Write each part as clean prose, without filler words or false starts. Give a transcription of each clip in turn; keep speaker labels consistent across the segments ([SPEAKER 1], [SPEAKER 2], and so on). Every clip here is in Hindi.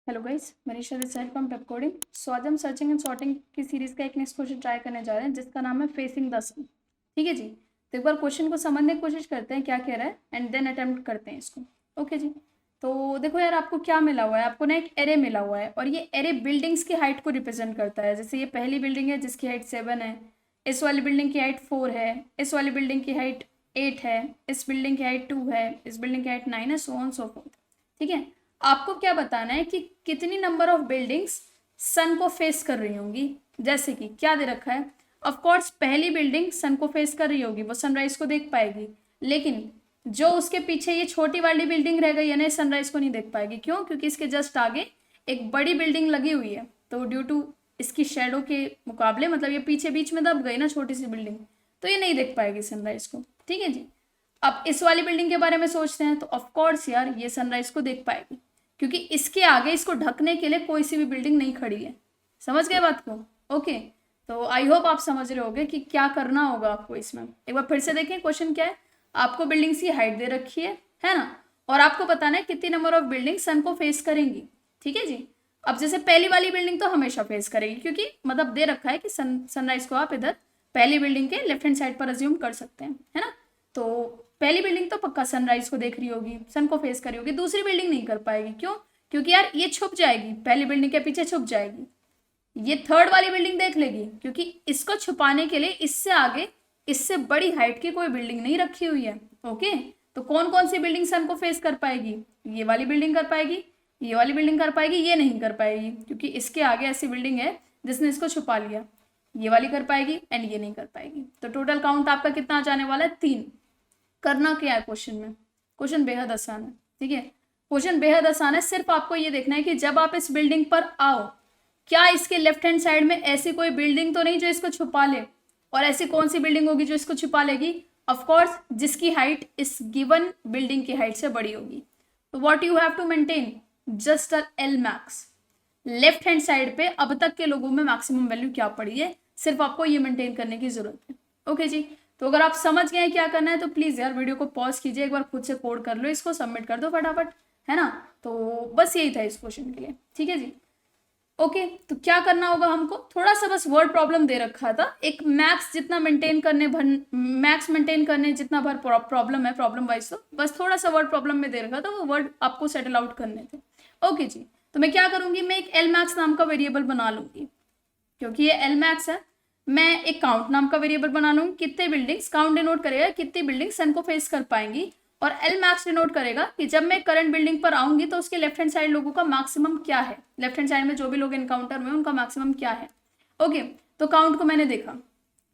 [SPEAKER 1] Hello guys, Manisha this side from pep coding. So आज हम सर्चिंग एंड सॉर्टिंग की सीरीज का एक नेक्स्ट क्वेश्चन ट्राई करने जा रहे हैं जिसका नाम है फेसिंग द सन। ठीक है जी। तो एक बार क्वेश्चन को समझने की कोशिश करते हैं क्या कह रहा है एंड देन अटेम्प्ट करते हैं इसको। ओके जी। तो देखो यार, आपको क्या मिला हुआ है, आपको ना एक एरे मिला हुआ है और ये एरे बिल्डिंग्स की हाइट को रिप्रेजेंट करता है। जैसे ये पहली बिल्डिंग है जिसकी हाइट 7 है, इस वाली बिल्डिंग की हाइट 4 है, इस वाली बिल्डिंग की हाइट 8 है, इस बिल्डिंग की हाइट 2 है, इस बिल्डिंग की हाइट 9 है, सो ऑन सो फोर्थ। ठीक है। आपको क्या बताना है कि कितनी नंबर ऑफ बिल्डिंग्स सन को फेस कर रही होंगी। जैसे कि क्या दे रखा है, ऑफ कोर्स पहली बिल्डिंग सन को फेस कर रही होगी, वो सनराइज को देख पाएगी। लेकिन जो उसके पीछे ये छोटी वाली बिल्डिंग रह गई है ना, सनराइज को नहीं देख पाएगी। क्यों? क्योंकि इसके जस्ट आगे एक बड़ी बिल्डिंग लगी हुई है, तो ड्यू टू इसकी शेडो के मुकाबले, मतलब ये पीछे बीच में दब गई ना छोटी सी बिल्डिंग, तो ये नहीं देख पाएगी सनराइज को। ठीक है जी। अब इस वाली बिल्डिंग के बारे में सोचते हैं तो ऑफ कोर्स यार ये सनराइज को देख पाएगी, क्योंकि इसके आगे इसको ढकने के लिए कोई सी भी बिल्डिंग नहीं खड़ी है। समझ गए बात को? ओके। तो आई होप आप समझ रहे होगे कि क्या करना होगा आपको इसमें। एक बार फिर से देखें क्वेश्चन क्या है। आपको बिल्डिंग्स की हाइट दे रखी है ना, और आपको बताना है कितनी नंबर ऑफ बिल्डिंग सन को फेस करेंगी। ठीक है जी। अब जैसे पहली वाली बिल्डिंग तो हमेशा फेस करेगी, क्योंकि मतलब दे रखा है कि सनराइज को आप इधर पहली बिल्डिंग के लेफ्ट हैंड साइड पर अज्यूम कर सकते हैं, है ना। तो पहली बिल्डिंग तो पक्का सनराइज को देख रही होगी, सन को फेस कर रही होगी। दूसरी बिल्डिंग नहीं कर पाएगी। क्यों? क्योंकि यार ये छुप जाएगी, पहली बिल्डिंग के पीछे छुप जाएगी। ये थर्ड वाली बिल्डिंग देख लेगी, क्योंकि इसको छुपाने के लिए इससे आगे इससे बड़ी हाइट की कोई बिल्डिंग नहीं रखी हुई है। ओके। तो कौन कौन सी बिल्डिंग सन को फेस कर पाएगी? ये वाली बिल्डिंग कर पाएगी, ये वाली बिल्डिंग कर पाएगी, ये नहीं कर पाएगी क्योंकि इसके आगे ऐसी बिल्डिंग है जिसने इसको छुपा लिया। ये वाली कर पाएगी एंड ये नहीं कर पाएगी। तो टोटल काउंट आपका कितना आ जाने वाला है? 3। करना क्या है क्वेश्चन में? क्वेश्चन बेहद आसान है। ठीक है। क्वेश्चन बेहद आसान है। सिर्फ आपको ये देखना है कि जब आप इस बिल्डिंग पर आओ, क्या इसके लेफ्ट हैंड साइड में ऐसी कोई बिल्डिंग तो नहीं जो इसको छुपा ले। और ऐसी कौन सी बिल्डिंग होगी जो इसको छुपा लेगी? ऑफ कोर्स जिसकी हाइट इस गिवन बिल्डिंग की हाइट से बड़ी होगी। तो what you have to maintain? Just L max. Left hand side पे अब तक के लोगों में मैक्सिमम वैल्यू क्या पड़ी है, सिर्फ आपको ये मेंटेन करने की जरूरत है। ओके जी। तो अगर आप समझ गए क्या करना है तो प्लीज यार वीडियो को पॉज कीजिए, एक बार खुद से कोड कर लो, इसको सबमिट कर दो फटाफट, है ना। तो बस यही था इस क्वेश्चन के लिए। ठीक है जी। ओके। तो क्या करना होगा हमको, थोड़ा सा बस वर्ड प्रॉब्लम दे रखा था, एक मैक्स जितना मैक्स मेंटेन करने जितना भर प्रॉब्लम है, प्रॉब्लम वाइज तो बस थोड़ा सा वर्ड प्रॉब्लम में दे रखा था, वो वर्ड आपको सेटल आउट करने थे। ओके जी। तो मैं क्या करूंगी, मैं एक एल मैक्स नाम का वेरिएबल बना लूंगी, क्योंकि ये एल मैक्स है। मैं एक काउंट नाम का वेरिएबल बना लूंगी, कितने बिल्डिंग्स, काउंट डिनोट करेगा कितनी बिल्डिंग सन को फेस कर पाएंगी, और एल मैक्स डिनोट करेगा कि जब मैं करंट बिल्डिंग पर आऊंगी तो उसके लेफ्ट हैंड साइड लोगों का मैक्सिमम क्या है, लेफ्ट हैंड साइड में जो भी लोग इनकाउंटर में उनका मैक्सिमम क्या है। ओके। तो काउंट को मैंने देखा,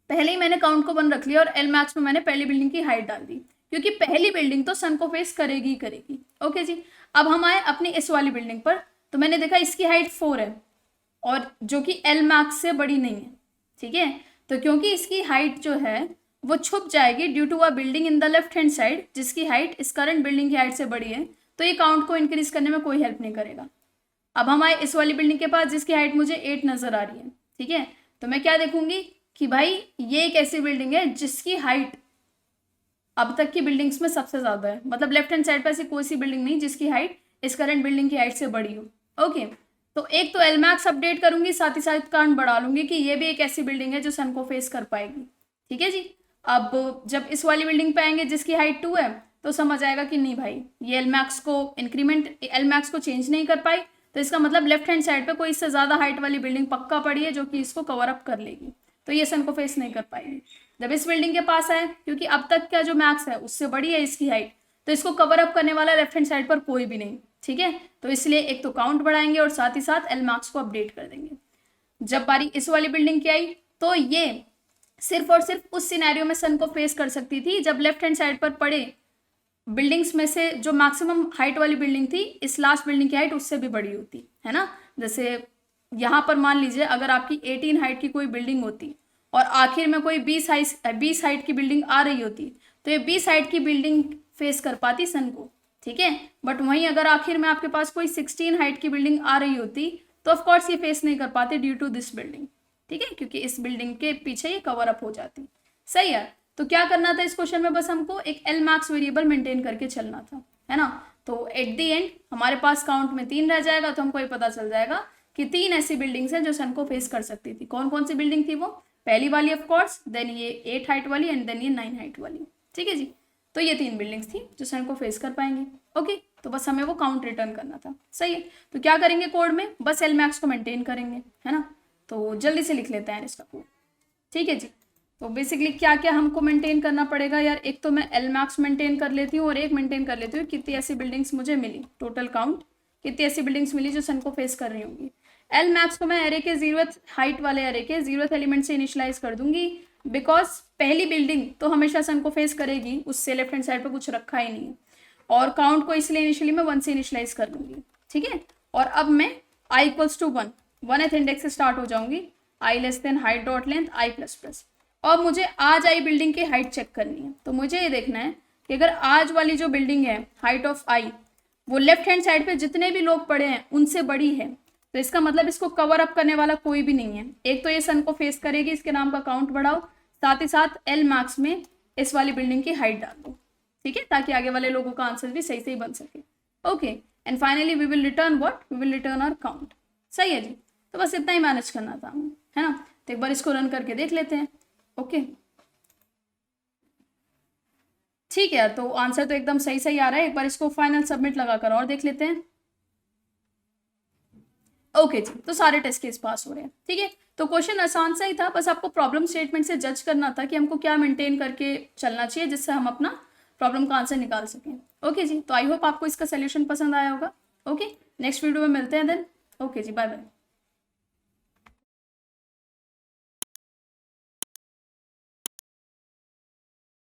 [SPEAKER 1] पहले ही मैंने काउंट को बन रख लिया और एल मैक्स में मैंने पहली बिल्डिंग की हाइट डाल दी, क्योंकि पहली बिल्डिंग तो सन को फेस करेगी ही करेगी। ओके जी। अब हम आए अपनी इस वाली बिल्डिंग पर, तो मैंने देखा इसकी हाइट 4 है और जो कि एल मैक्स से बड़ी नहीं है। ठीक है। तो क्योंकि इसकी हाइट जो है वो छुप जाएगी due to a building in the left hand side जिसकी हाइट इस करंट बिल्डिंग की हाइट से बड़ी है, तो ये काउंट को इंक्रीज करने में कोई हेल्प नहीं करेगा। अब हम आए इस वाली बिल्डिंग के पास जिसकी हाइट मुझे 8 नजर आ रही है। ठीक है। तो मैं क्या देखूंगी कि भाई ये एक ऐसी बिल्डिंग है जिसकी हाइट अब तक की बिल्डिंग्स में सबसे ज्यादा है, मतलब लेफ्ट हैंड साइड पर ऐसी कोई सी बिल्डिंग नहीं जिसकी हाइट इस करंट बिल्डिंग की हाइट से बड़ी हो। ओके। तो एक तो एल मैक्स अपडेट करूंगी, साथ ही साथ काउंट बढ़ा लूंगी कि ये भी एक ऐसी बिल्डिंग है जो सन को फेस कर पाएगी। ठीक है जी। अब जब इस वाली बिल्डिंग पे आएंगे जिसकी हाइट 2 है, तो समझ आएगा कि नहीं भाई ये एल मैक्स को एल मैक्स को चेंज नहीं कर पाई, तो इसका मतलब लेफ्ट हैंड साइड पे कोई इससे ज्यादा हाइट वाली बिल्डिंग पक्का पड़ी है जो कि इसको कवर अप कर लेगी, तो ये सन को फेस नहीं कर पाएगी। जब इस बिल्डिंग के पास आए, क्योंकि अब तक का जो मैक्स है उससे बड़ी है इसकी हाइट, तो इसको कवर अप करने वाला लेफ्ट हैंड साइड पर कोई भी नहीं। ठीक है। तो इसलिए एक तो काउंट बढ़ाएंगे और साथ ही साथ एल मैक्स को अपडेट कर देंगे। जब बारी इस वाली बिल्डिंग की आई, तो ये सिर्फ और सिर्फ उस सिनेरियो में सन को फेस कर सकती थी जब लेफ्ट हैंड साइड पर पड़े बिल्डिंग्स में से जो मैक्सिमम हाइट वाली बिल्डिंग थी इस लास्ट बिल्डिंग की हाइट उससे भी बड़ी होती, है ना। जैसे यहाँ पर मान लीजिए अगर आपकी 18 हाइट की कोई बिल्डिंग होती और आखिर में कोई 20 हाइट की बिल्डिंग आ रही होती, तो ये 20 हाइट की बिल्डिंग फेस कर पाती सन को। ठीक है। बट वहीं अगर आखिर में आपके पास कोई 16 हाइट की बिल्डिंग आ रही होती तो ऑफकोर्स ये फेस नहीं कर पाते ड्यू टू दिस बिल्डिंग। ठीक है। क्योंकि इस बिल्डिंग के पीछे ये कवर अप हो जाती। सही है। तो क्या करना था इस क्वेश्चन में, बस हमको एक एल मैक्स वेरिएबल मेंटेन करके चलना था, है ना। तो एट द एंड हमारे पास काउंट में 3 रह जाएगा, तो हमको ये पता चल जाएगा कि 3 ऐसी बिल्डिंग्स हैं जो सन को फेस कर सकती थी। कौन कौन सी बिल्डिंग थी वो? पहली वाली ऑफ कोर्स, देन ये 8 हाइट वाली एंड देन ये 9 हाइट वाली। ठीक है जी, तो ये 3 बिल्डिंग्स थी जो सन को फेस कर पाएंगी। ओके, तो बस हमें वो काउंट रिटर्न करना था। सही है, तो क्या करेंगे कोड में? बस एल मैक्स को मेंटेन करेंगे, है ना। तो जल्दी से लिख लेते हैं इसका कोड। ठीक है जी, तो बेसिकली क्या क्या हमको मेंटेन करना पड़ेगा यार? एक तो मैं एल मैक्स मेंटेन कर लेती हूँ और एक मेंटेन कर लेती हूँ कितनी ऐसी बिल्डिंग्स मुझे मिली, टोटल काउंट कितनी ऐसी बिल्डिंग्स मिली जो सन को फेस कर रही होंगी। एल मैक्स को मैं एरे के 0th हाइट वाले एरे के 0th एलिमेंट से इनिशियलाइज कर दूंगी, बिकॉज पहली बिल्डिंग तो हमेशा सन को फेस करेगी, उससे लेफ्ट हैंड साइड पर कुछ रखा ही नहीं है। और काउंट को इसलिए इनिशियली मैं 1 से इनिशियलाइज कर दूंगी। ठीक है, और अब मैं i equals to 1 1th index से स्टार्ट हो जाऊंगी, i less than height dot length i plus plus. और मुझे आज आई बिल्डिंग की हाइट चेक करनी है, तो मुझे ये देखना है कि अगर आज वाली जो बिल्डिंग है हाइट ऑफ आई वो लेफ्ट हैंड साइड पे जितने भी लोग पड़े हैं उनसे बड़ी है, तो इसका मतलब इसको कवर अप करने वाला कोई भी नहीं है। एक तो ये सन को फेस करेगी, इसके नाम का काउंट बढ़ाओ, साथ ही साथ एल मार्क्स में इस वाली बिल्डिंग की हाइट डाल दो। ठीक है, ताकि आगे वाले लोगों का आंसर भी सही सही बन सके। Okay, and finally we will return what? We will return our count. सही है जी, तो बस इतना ही मैनेज करना था हमें, है ना। तो एक बार इसको रन करके देख लेते हैं। ओके, ठीक है, तो आंसर तो एकदम सही सही आ रहा है। एक बार इसको फाइनल सबमिट लगा कर और देख लेते हैं। ओके जी, तो सारे टेस्ट केस पास हो रहे हैं। ठीक है, तो क्वेश्चन आसान सा ही था, बस आपको प्रॉब्लम स्टेटमेंट से जज करना था कि हमको क्या मेंटेन करके चलना चाहिए जिससे हम अपना प्रॉब्लम का आंसर निकाल सकें। ओके जी, तो आई होप आपको इसका सोल्यूशन पसंद आया होगा। ओके, नेक्स्ट वीडियो में मिलते हैं देन। ओके जी, बाय बाय।